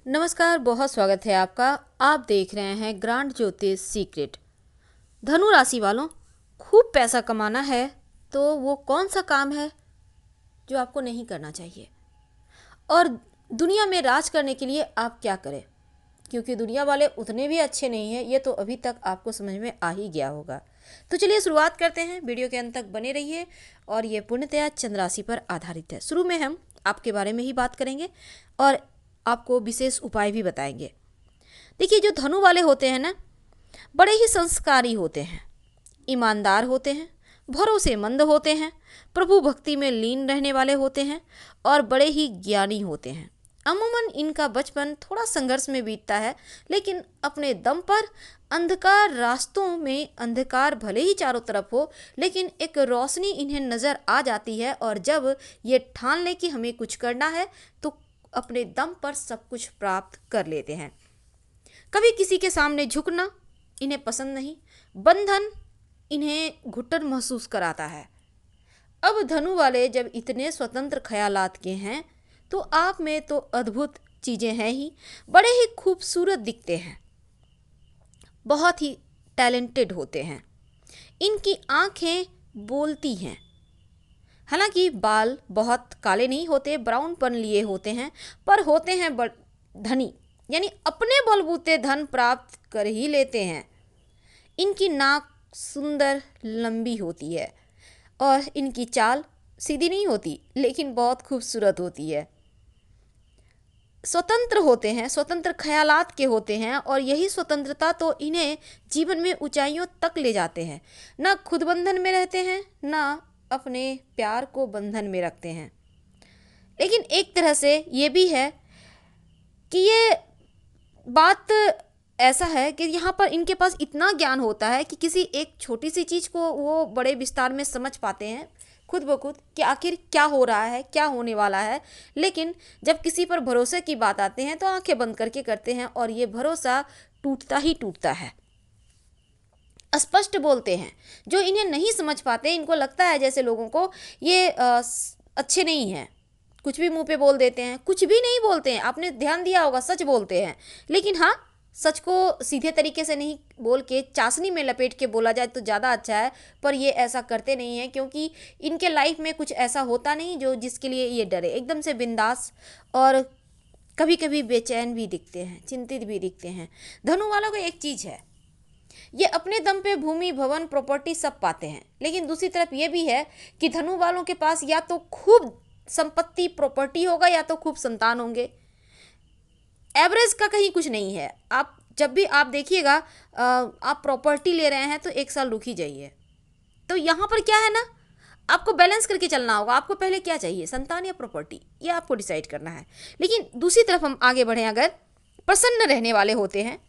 नमस्कार, बहुत स्वागत है आपका। आप देख रहे हैं ग्रांड ज्योतिष सीक्रेट। धनु राशि वालों, खूब पैसा कमाना है तो वो कौन सा काम है जो आपको नहीं करना चाहिए, और दुनिया में राज करने के लिए आप क्या करें, क्योंकि दुनिया वाले उतने भी अच्छे नहीं हैं, ये तो अभी तक आपको समझ में आ ही गया होगा। तो चलिए शुरुआत करते हैं, वीडियो के अंत तक बने रहिए। और ये पूर्णतया चंद्र राशि पर आधारित है। शुरू में हम आपके बारे में ही बात करेंगे और आपको विशेष उपाय भी बताएंगे। देखिए, जो धनु वाले होते हैं ना, बड़े ही संस्कारी होते हैं, ईमानदार होते हैं, भरोसेमंद होते हैं, प्रभु भक्ति में लीन रहने वाले होते हैं और बड़े ही ज्ञानी होते हैं। अमूमन इनका बचपन थोड़ा संघर्ष में बीतता है, लेकिन अपने दम पर अंधकार रास्तों में, अंधकार भले ही चारों तरफ हो, लेकिन एक रोशनी इन्हें नज़र आ जाती है। और जब ये ठान लें कि हमें कुछ करना है तो अपने दम पर सब कुछ प्राप्त कर लेते हैं। कभी किसी के सामने झुकना इन्हें पसंद नहीं, बंधन इन्हें घुटन महसूस कराता है। अब धनु वाले जब इतने स्वतंत्र ख्यालात के हैं तो आप में तो अद्भुत चीज़ें हैं ही, बड़े ही खूबसूरत दिखते हैं, बहुत ही टैलेंटेड होते हैं। इनकी आंखें बोलती हैं। हालांकि बाल बहुत काले नहीं होते, ब्राउनपन लिए होते हैं, पर होते हैं धनी, यानी अपने बलबूते धन प्राप्त कर ही लेते हैं। इनकी नाक सुंदर लंबी होती है और इनकी चाल सीधी नहीं होती, लेकिन बहुत खूबसूरत होती है। स्वतंत्र होते हैं, स्वतंत्र ख्यालात के होते हैं, और यही स्वतंत्रता तो इन्हें जीवन में ऊंचाइयों तक ले जाते हैं। ना खुद बंधन में रहते हैं, ना अपने प्यार को बंधन में रखते हैं। लेकिन एक तरह से ये भी है कि ये बात ऐसा है कि यहाँ पर इनके पास इतना ज्ञान होता है कि किसी एक छोटी सी चीज़ को वो बड़े विस्तार में समझ पाते हैं खुद ब खुद कि आखिर क्या हो रहा है, क्या होने वाला है। लेकिन जब किसी पर भरोसे की बात आते हैं तो आंखें बंद करके करते हैं, और ये भरोसा टूटता ही टूटता है। स्पष्ट बोलते हैं। जो इन्हें नहीं समझ पाते, इनको लगता है जैसे लोगों को ये अच्छे नहीं हैं, कुछ भी मुंह पे बोल देते हैं, कुछ भी नहीं बोलते हैं। आपने ध्यान दिया होगा, सच बोलते हैं, लेकिन हाँ, सच को सीधे तरीके से नहीं बोल के चाशनी में लपेट के बोला जाए तो ज़्यादा अच्छा है। पर ये ऐसा करते नहीं हैं, क्योंकि इनके लाइफ में कुछ ऐसा होता नहीं जो जिसके लिए ये डरे। एकदम से बिंदास और कभी कभी बेचैन भी दिखते हैं, चिंतित भी दिखते हैं। धनु वालों को एक चीज़ है, ये अपने दम पे भूमि, भवन, प्रॉपर्टी सब पाते हैं। लेकिन दूसरी तरफ ये भी है कि धनु वालों के पास या तो खूब संपत्ति, प्रॉपर्टी होगा, या तो खूब संतान होंगे। एवरेज का कहीं कुछ नहीं है। आप जब भी आप देखिएगा, आप प्रॉपर्टी ले रहे हैं तो एक साल रुक ही जाइए। तो यहाँ पर क्या है ना, आपको बैलेंस करके चलना होगा। आपको पहले क्या चाहिए, संतान या प्रॉपर्टी, ये आपको डिसाइड करना है। लेकिन दूसरी तरफ हम आगे बढ़ें, अगर प्रसन्न रहने वाले होते हैं,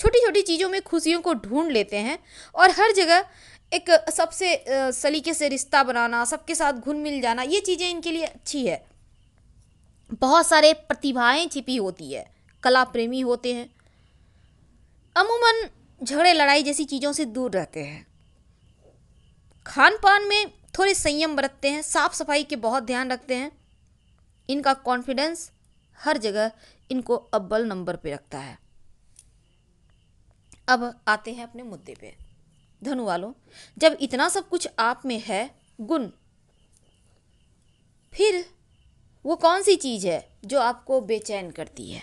छोटी छोटी चीज़ों में खुशियों को ढूंढ लेते हैं, और हर जगह एक सबसे सलीके से रिश्ता बनाना, सबके साथ घुल मिल जाना, ये चीज़ें इनके लिए अच्छी है। बहुत सारे प्रतिभाएं छिपी होती है, कला प्रेमी होते हैं। अमूमन झगड़े लड़ाई जैसी चीज़ों से दूर रहते हैं। खान पान में थोड़े संयम बरतते हैं, साफ सफाई के बहुत ध्यान रखते हैं। इनका कॉन्फिडेंस हर जगह इनको अव्वल नंबर पे रखता है। अब आते हैं अपने मुद्दे पे। धनु वालों, जब इतना सब कुछ आप में है, गुण, फिर वो कौन सी चीज़ है जो आपको बेचैन करती है?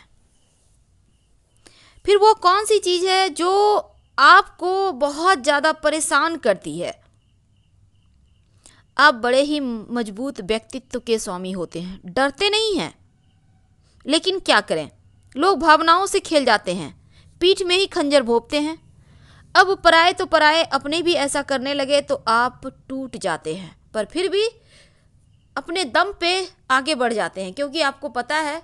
फिर वो कौन सी चीज़ है जो आपको बहुत ज़्यादा परेशान करती है? आप बड़े ही मजबूत व्यक्तित्व के स्वामी होते हैं, डरते नहीं हैं। लेकिन क्या करें, लोग भावनाओं से खेल जाते हैं, पीठ में ही खंजर भोंपते हैं। अब पराए तो पराए, अपने भी ऐसा करने लगे तो आप टूट जाते हैं, पर फिर भी अपने दम पे आगे बढ़ जाते हैं, क्योंकि आपको पता है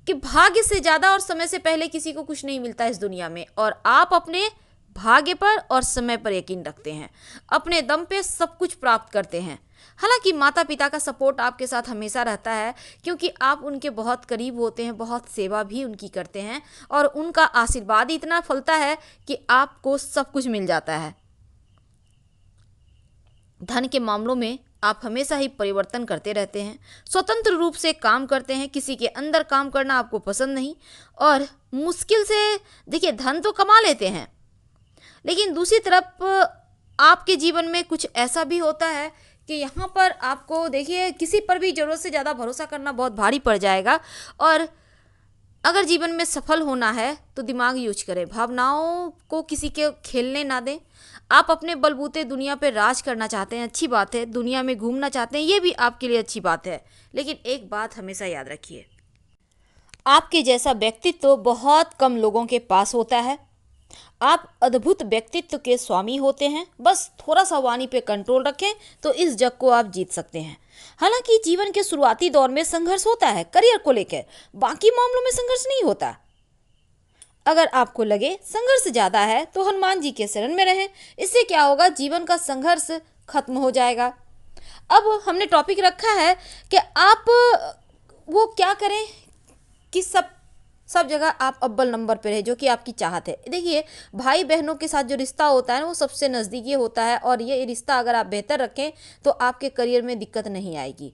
कि भाग्य से ज़्यादा और समय से पहले किसी को कुछ नहीं मिलता इस दुनिया में। और आप अपने भाग्य पर और समय पर यकीन रखते हैं, अपने दम पे सब कुछ प्राप्त करते हैं। हालांकि माता पिता का सपोर्ट आपके साथ हमेशा रहता है, क्योंकि आप उनके बहुत करीब होते हैं, बहुत सेवा भी उनकी करते हैं, और उनका आशीर्वाद इतना फलता है कि आपको सब कुछ मिल जाता है। धन के मामलों में आप हमेशा ही परिवर्तन करते रहते हैं, स्वतंत्र रूप से काम करते हैं, किसी के अंदर काम करना आपको पसंद नहीं। और मुश्किल से देखिए धन तो कमा लेते हैं, लेकिन दूसरी तरफ आपके जीवन में कुछ ऐसा भी होता है कि यहाँ पर आपको देखिए किसी पर भी ज़रूरत से ज़्यादा भरोसा करना बहुत भारी पड़ जाएगा। और अगर जीवन में सफल होना है तो दिमाग यूज करें, भावनाओं को किसी के खेलने ना दें। आप अपने बलबूते दुनिया पे राज करना चाहते हैं, अच्छी बात है, दुनिया में घूमना चाहते हैं, ये भी आपके लिए अच्छी बात है। लेकिन एक बात हमेशा याद रखिए, आपके जैसा व्यक्तित्व बहुत कम लोगों के पास होता है। आप अद्भुत व्यक्तित्व के स्वामी होते हैं, बस थोड़ा सा वाणी पे कंट्रोल रखें तो इस जग को आप जीत सकते हैं। हालांकि जीवन के शुरुआती दौर में संघर्ष होता है करियर को लेकर, बाकी मामलों में संघर्ष नहीं होता। अगर आपको लगे संघर्ष ज़्यादा है तो हनुमान जी के शरण में रहें, इससे क्या होगा, जीवन का संघर्ष खत्म हो जाएगा। अब हमने टॉपिक रखा है कि आप वो क्या करें कि सब जगह आप अव्वल नंबर पे रहे, जो कि आपकी चाहत है। देखिए भाई बहनों के साथ जो रिश्ता होता है ना, वो सबसे नज़दीकी होता है, और ये रिश्ता अगर आप बेहतर रखें तो आपके करियर में दिक्कत नहीं आएगी।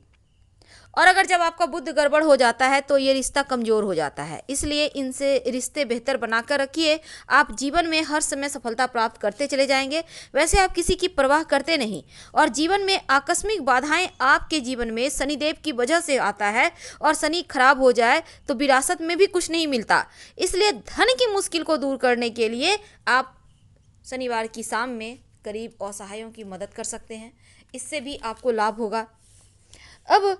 और अगर जब आपका बुद्ध गड़बड़ हो जाता है तो ये रिश्ता कमज़ोर हो जाता है, इसलिए इनसे रिश्ते बेहतर बनाकर रखिए। आप जीवन में हर समय सफलता प्राप्त करते चले जाएंगे। वैसे आप किसी की परवाह करते नहीं, और जीवन में आकस्मिक बाधाएं आपके जीवन में शनिदेव की वजह से आता है, और शनि खराब हो जाए तो विरासत में भी कुछ नहीं मिलता। इसलिए धन की मुश्किल को दूर करने के लिए आप शनिवार की शाम में गरीब असहायों की मदद कर सकते हैं, इससे भी आपको लाभ होगा। अब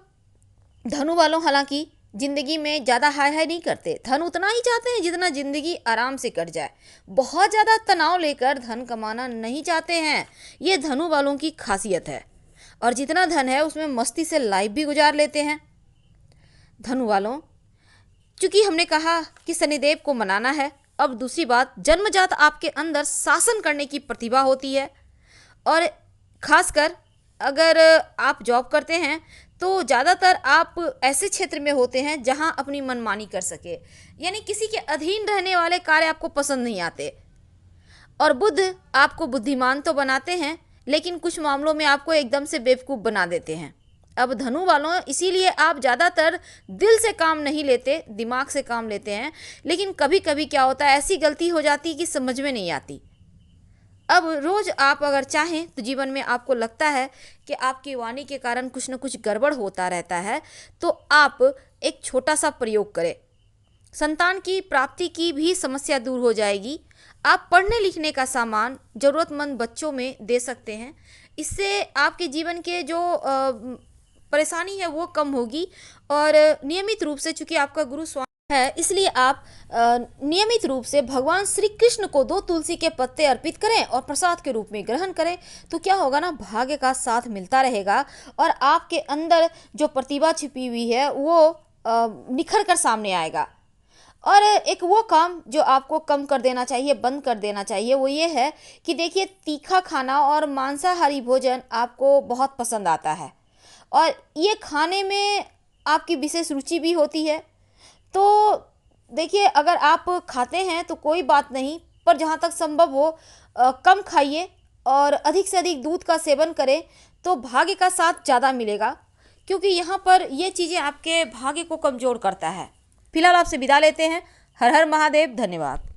धनु वालों हालांकि ज़िंदगी में ज़्यादा हाय हाय नहीं करते, धन उतना ही चाहते हैं जितना ज़िंदगी आराम से कट जाए। बहुत ज़्यादा तनाव लेकर धन कमाना नहीं चाहते हैं, ये धनु वालों की खासियत है। और जितना धन है उसमें मस्ती से लाइफ भी गुजार लेते हैं धनु वालों। चूँकि हमने कहा कि शनिदेव को मनाना है, अब दूसरी बात, जन्मजात आपके अंदर शासन करने की प्रतिभा होती है। और ख़ासकर अगर आप जॉब करते हैं तो ज़्यादातर आप ऐसे क्षेत्र में होते हैं जहां अपनी मनमानी कर सके, यानी किसी के अधीन रहने वाले कार्य आपको पसंद नहीं आते। और बुध आपको बुद्धिमान तो बनाते हैं, लेकिन कुछ मामलों में आपको एकदम से बेवकूफ़ बना देते हैं। अब धनु वालों, इसीलिए आप ज़्यादातर दिल से काम नहीं लेते, दिमाग से काम लेते हैं। लेकिन कभी कभी क्या होता है, ऐसी गलती हो जाती है कि समझ में नहीं आती। अब रोज़ आप अगर चाहें तो जीवन में आपको लगता है कि आपकी वाणी के कारण कुछ न कुछ गड़बड़ होता रहता है, तो आप एक छोटा सा प्रयोग करें, संतान की प्राप्ति की भी समस्या दूर हो जाएगी। आप पढ़ने लिखने का सामान ज़रूरतमंद बच्चों में दे सकते हैं, इससे आपके जीवन के जो परेशानी है वो कम होगी। और नियमित रूप से, चूँकि आपका गुरु स्वामी है, इसलिए आप नियमित रूप से भगवान श्री कृष्ण को 2 तुलसी के पत्ते अर्पित करें और प्रसाद के रूप में ग्रहण करें। तो क्या होगा ना, भाग्य का साथ मिलता रहेगा, और आपके अंदर जो प्रतिभा छिपी हुई है वो निखर कर सामने आएगा। और एक वो काम जो आपको कम कर देना चाहिए, बंद कर देना चाहिए, वो ये है कि देखिए तीखा खाना और मांसाहारी भोजन आपको बहुत पसंद आता है, और ये खाने में आपकी विशेष रुचि भी होती है। तो देखिए अगर आप खाते हैं तो कोई बात नहीं, पर जहाँ तक संभव हो कम खाइए और अधिक से अधिक दूध का सेवन करें, तो भाग्य का साथ ज़्यादा मिलेगा, क्योंकि यहाँ पर ये चीज़ें आपके भाग्य को कमज़ोर करता है। फिलहाल आपसे विदा लेते हैं। हर हर महादेव, धन्यवाद।